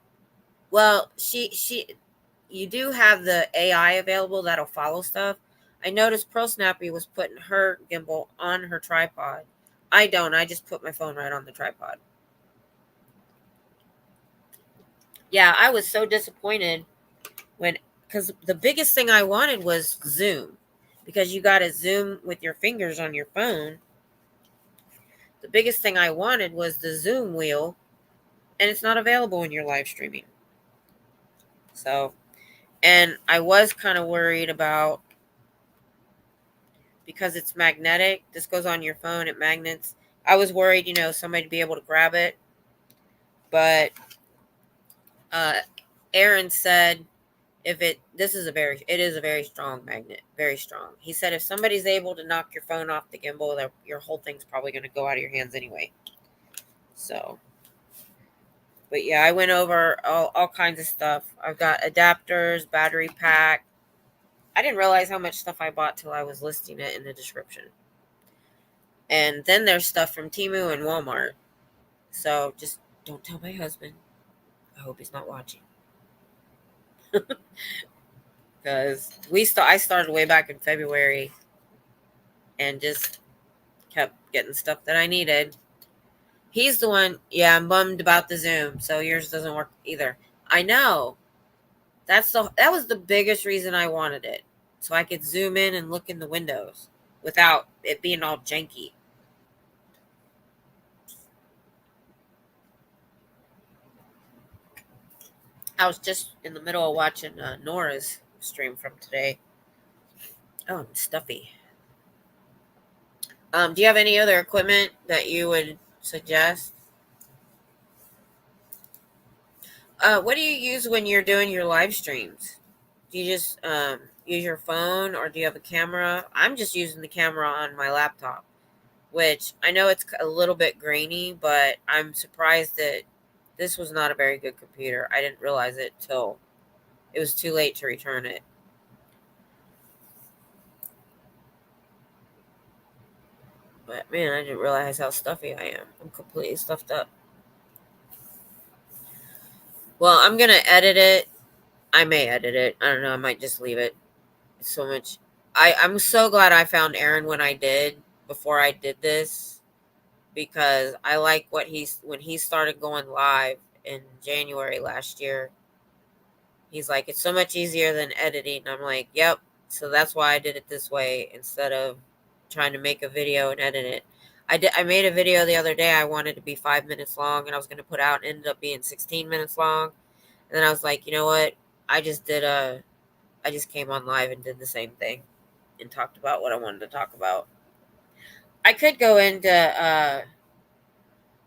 Well, you do have the AI available that'll follow stuff. I noticed Pro Snappy was putting her gimbal on her tripod. I don't. I just put my phone right on the tripod. Yeah, I was so disappointed because the biggest thing I wanted was zoom, because you got to zoom with your fingers on your phone. The biggest thing I wanted was the zoom wheel, and it's not available when you're live streaming. So, and I was kind of worried about, because it's magnetic, this goes on your phone, it magnets. I was worried, somebody to be able to grab it. But Aaron said it is a very strong magnet, very strong. He said if somebody's able to knock your phone off the gimbal, your whole thing's probably going to go out of your hands anyway. So, but yeah, I went over all kinds of stuff. I've got adapters, battery pack. I didn't realize how much stuff I bought till I was listing it in the description. And then there's stuff from Temu and Walmart. So just don't tell my husband. I hope he's not watching. Because I started way back in February and just kept getting stuff that I needed. He's the one, yeah, I'm bummed about the Zoom, so yours doesn't work either. I know. That was the biggest reason I wanted it. So I could zoom in and look in the windows without it being all janky. I was just in the middle of watching Nora's stream from today. Oh, I'm stuffy. Do you have any other equipment that you would suggest? What do you use when you're doing your live streams? Do you just use your phone, or do you have a camera? I'm just using the camera on my laptop, which I know it's a little bit grainy, but I'm surprised that this was not a very good computer. I didn't realize it till it was too late to return it. But man, I didn't realize how stuffy I am. I'm completely stuffed up. Well, I'm going to edit it. I may edit it. I don't know. I might just leave it. It's so much. I'm so glad I found Aaron when I did, before I did this, because I like when he started going live in January last year. He's like, it's so much easier than editing. I'm like, yep. So that's why I did it this way instead of trying to make a video and edit it. I made a video the other day. I wanted to be 5 minutes long, and I was going to put out, ended up being 16 minutes long. And then I was like, you know what? I just came on live and did the same thing and talked about what I wanted to talk about. I could go into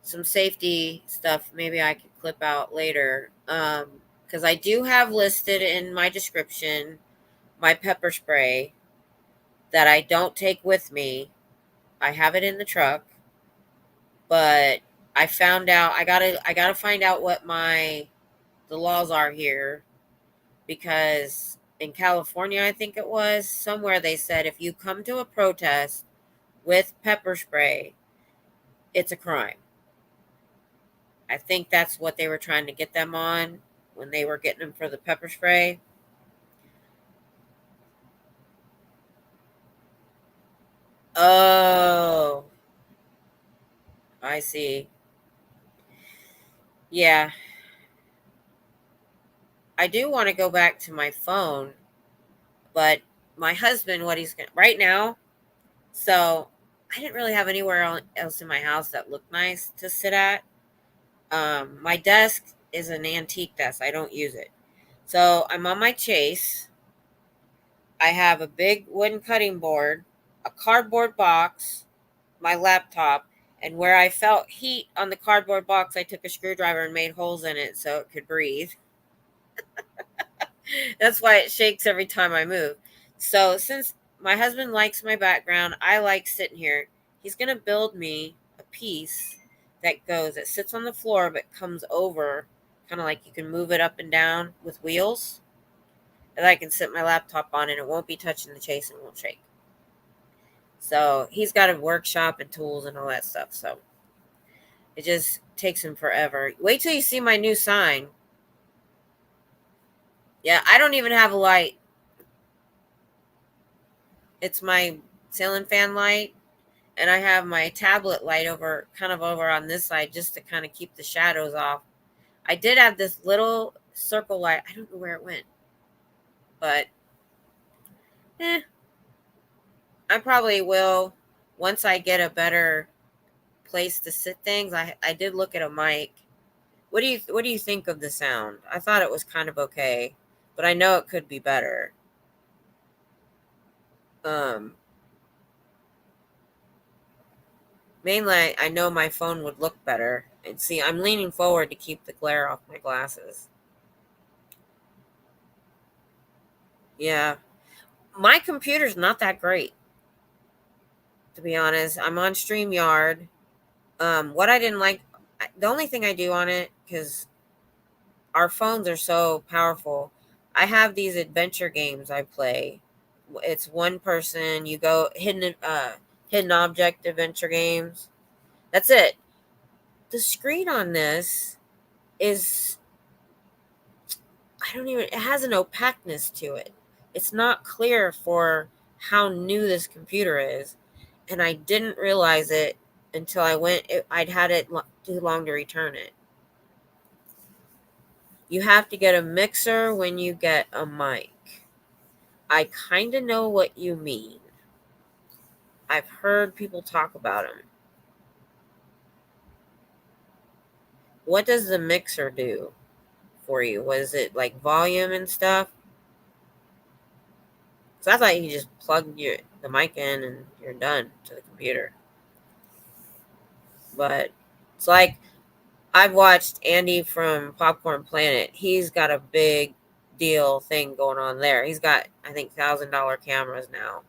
some safety stuff. Maybe I could clip out later. Because I do have listed in my description my pepper spray that I don't take with me. I have it in the truck, but I found out I gotta find out what the laws are here, because in California, I think it was, somewhere they said if you come to a protest with pepper spray, it's a crime. I think that's what they were trying to get them on when they were getting them for the pepper spray. Oh, I see. Yeah, I do want to go back to my phone, but my husband, what he's going to, right now, so I didn't really have anywhere else in my house that looked nice to sit at. My desk is an antique desk. I don't use it. So I'm on my chase. I have a big wooden cutting board, a cardboard box, my laptop, and where I felt heat on the cardboard box, I took a screwdriver and made holes in it so it could breathe. That's why it shakes every time I move. So, since my husband likes my background, I like sitting here. He's going to build me a piece that sits on the floor but comes over, kind of like you can move it up and down with wheels, that I can sit my laptop on and it won't be touching the chase and won't shake. So, he's got a workshop and tools and all that stuff. So, it just takes him forever. Wait till you see my new sign. Yeah, I don't even have a light. It's my ceiling fan light, and I have my tablet light over on this side just to kind of keep the shadows off. I did have this little circle light. I don't know where it went, but I probably will once I get a better place to sit things. I did look at a mic. What do you think of the sound? I thought it was kind of okay, but I know it could be better. Um, Mainly, I know my phone would look better. And see, I'm leaning forward to keep the glare off my glasses. Yeah. My computer's not that great, to be honest. I'm on StreamYard. What I didn't like, the only thing I do on it, because our phones are so powerful, I have these adventure games I play. It's one person, you go hidden object adventure games. That's it. The screen on this is, it has an opaqueness to it. It's not clear for how new this computer is. And I didn't realize it until I'd had it too long to return it. You have to get a mixer when you get a mic. I kind of know what you mean. I've heard people talk about them. What does the mixer do for you? Was it like volume and stuff? So I thought you just plug the mic in and you're done to the computer. But it's like, I've watched Andy from Popcorn Planet. He's got a big deal thing going on there. He's got, I think, $1,000 cameras now.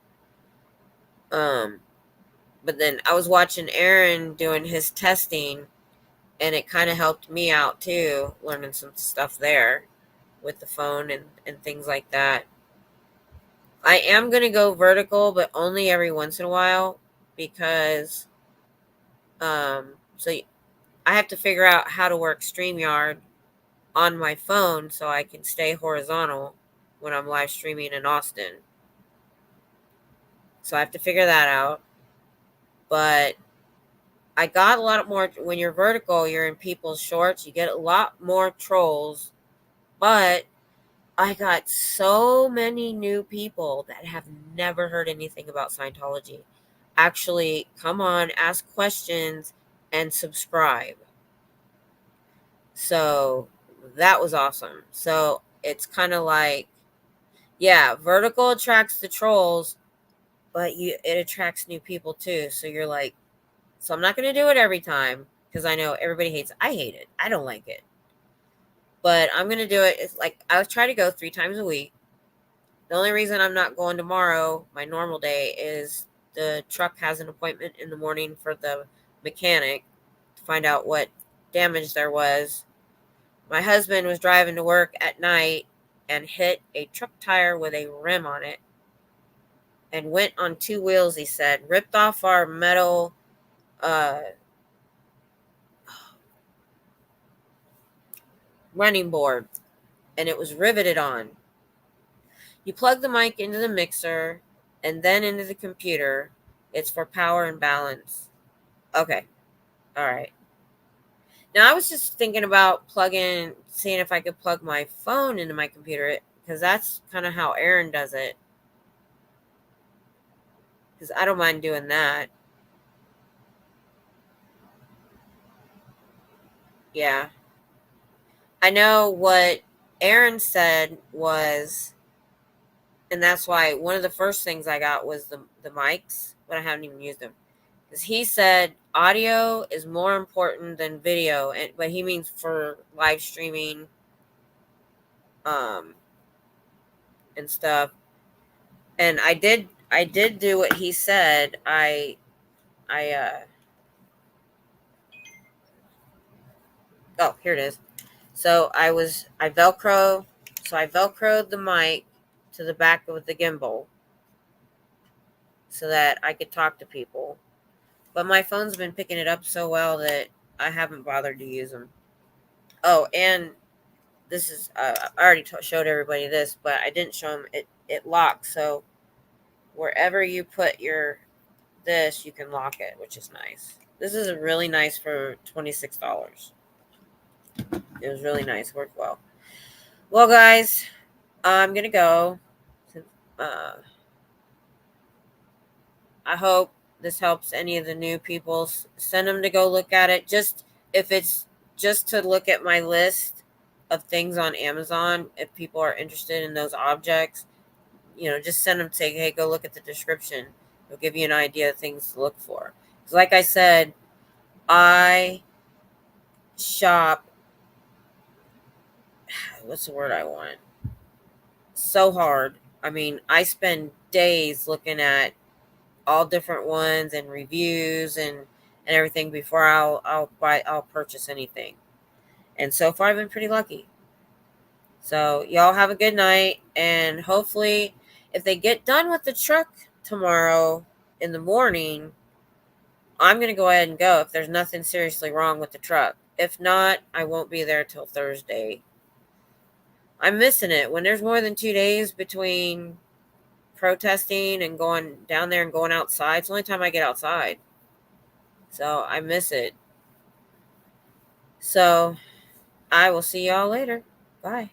But then I was watching Aaron doing his testing, and it kind of helped me out too, learning some stuff there with the phone and things like that. I am going to go vertical, but only every once in a while, because so I have to figure out how to work StreamYard on my phone so I can stay horizontal when I'm live streaming in Austin. So I have to figure that out. But I got a lot more. When you're vertical, you're in people's shorts, you get a lot more trolls. But I got so many new people that have never heard anything about Scientology actually come on, ask questions, and subscribe. So that was awesome. So it's kind of like, yeah, vertical attracts the trolls, but it attracts new people too. So you're like, so I'm not going to do it every time, because I know everybody hates it. I hate it. I don't like it. But I'm going to do it. It's like, I try to go 3 times a week. The only reason I'm not going tomorrow, my normal day, is the truck has an appointment in the morning for the mechanic to find out what damage there was. My husband was driving to work at night and hit a truck tire with a rim on it and went on two wheels, he said, ripped off our metal running board, and it was riveted on. You plug the mic into the mixer and then into the computer. It's for power and balance. Okay. All right. Now, I was just thinking about seeing if I could plug my phone into my computer, because that's kind of how Aaron does it. Because I don't mind doing that. Yeah. I know what Aaron said was, and that's why one of the first things I got was the mics, but I haven't even used them. Because he said audio is more important than video, but he means for live streaming, um, and stuff. And I did do what he said. I oh, here it is. So I velcroed the mic to the back of the gimbal so that I could talk to people. But my phone's been picking it up so well that I haven't bothered to use them. Oh, and this is I already showed everybody this, but I didn't show them it locks. So wherever you put you can lock it, which is nice. This is really nice for $26. It was really nice, worked well. Well, guys, I'm gonna go. Uh, I hope this helps any of the new people. Send them to go look at it. Just if it's just to look at my list of things on Amazon, if people are interested in those objects, just send them, say, hey, go look at the description. It'll give you an idea of things to look for. Because like I said, I shop, what's the word I want? So hard. I mean, I spend days looking at all different ones and reviews and everything before I'll purchase anything. And so far I've been pretty lucky. So y'all have a good night, and hopefully if they get done with the truck tomorrow in the morning, I'm going to go ahead and go if there's nothing seriously wrong with the truck. If not, I won't be there till Thursday. I'm missing it. When there's more than 2 days between protesting and going down there and going outside, it's the only time I get outside. So I miss it. So I will see y'all later. Bye.